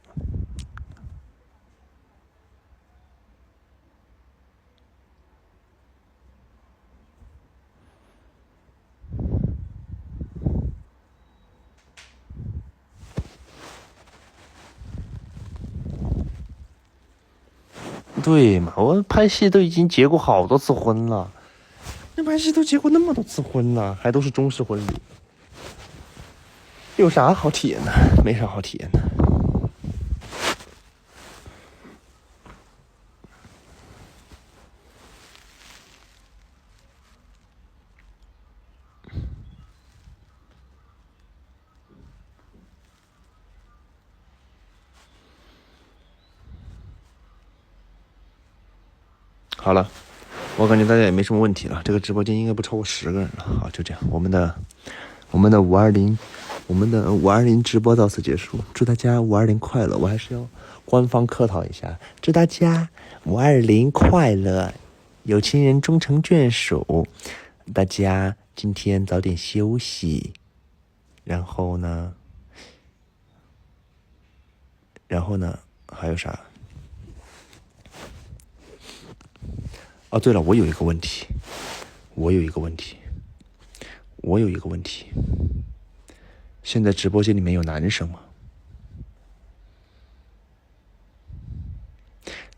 A: 对嘛，我拍戏都已经结过好多次婚了，那拍戏都结过那么多次婚了，还都是中式婚礼，有啥好体验的？没啥好体验的。好了，我感觉大家也没什么问题了，这个直播间应该不超过10个人了。好，就这样，我们的520直播到此结束，祝大家520快乐！我还是要官方客套一下，祝大家520快乐，有情人终成眷属。大家今天早点休息，然后呢，还有啥？哦，对了，我有一个问题，现在直播间里面有男生吗？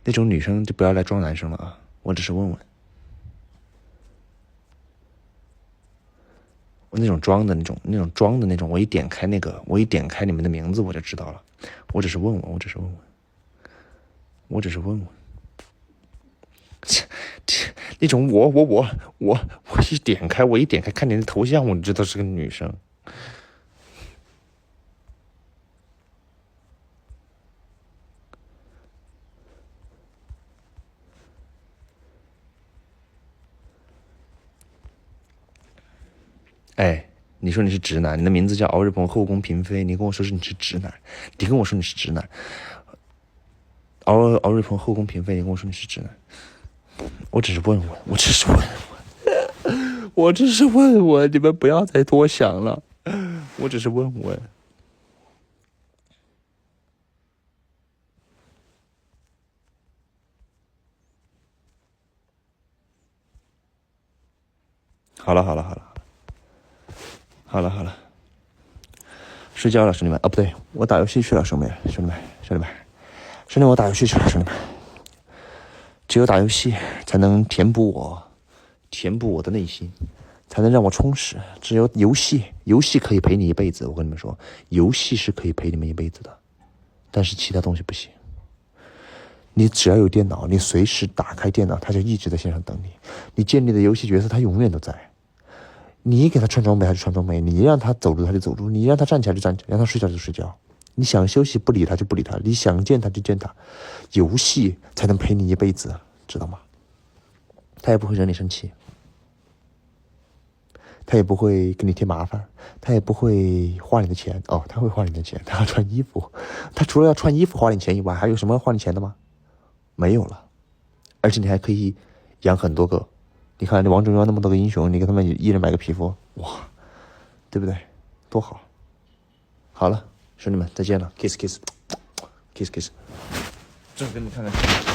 A: 那种女生就不要来装男生了啊！我只是问问，我那种装的那种，我一点开你们的名字我就知道了。我只是问问。那种我一点开看你的头像，我就知道是个女生。哎，你说你是直男，你的名字叫敖日鹏，后宫嫔妃，你跟我说你是直男，敖日鹏后宫嫔妃，你跟我说你是直男，我只是问问，你们不要再多想了，我只是问问。好了，睡觉了，兄弟们。不对，我打游戏去了，兄弟们，我打游戏去了，兄弟们。只有打游戏才能填补我的内心，才能让我充实。只有游戏可以陪你一辈子。我跟你们说，游戏是可以陪你们一辈子的，但是其他东西不行。你只要有电脑，你随时打开电脑，它就一直在线上等你。你建立的游戏角色，它永远都在。你给他穿装备，他就穿装备；你让他走路，他就走路；你让他站起来就站起来，让他睡觉就睡觉。你想休息不理他就不理他，你想见他就见他。游戏才能陪你一辈子，知道吗？他也不会惹你生气，他也不会给你添麻烦，他也不会花你的钱。他会花你的钱，他要穿衣服。他除了要穿衣服花你钱以外，还有什么花你钱的吗？没有了。而且你还可以养很多个。你看，你王者荣耀那么多个英雄，你给他们一人买个皮肤，哇，对不对？多好！好了，兄弟们，再见了 ，kiss kiss， 终于给你们看看。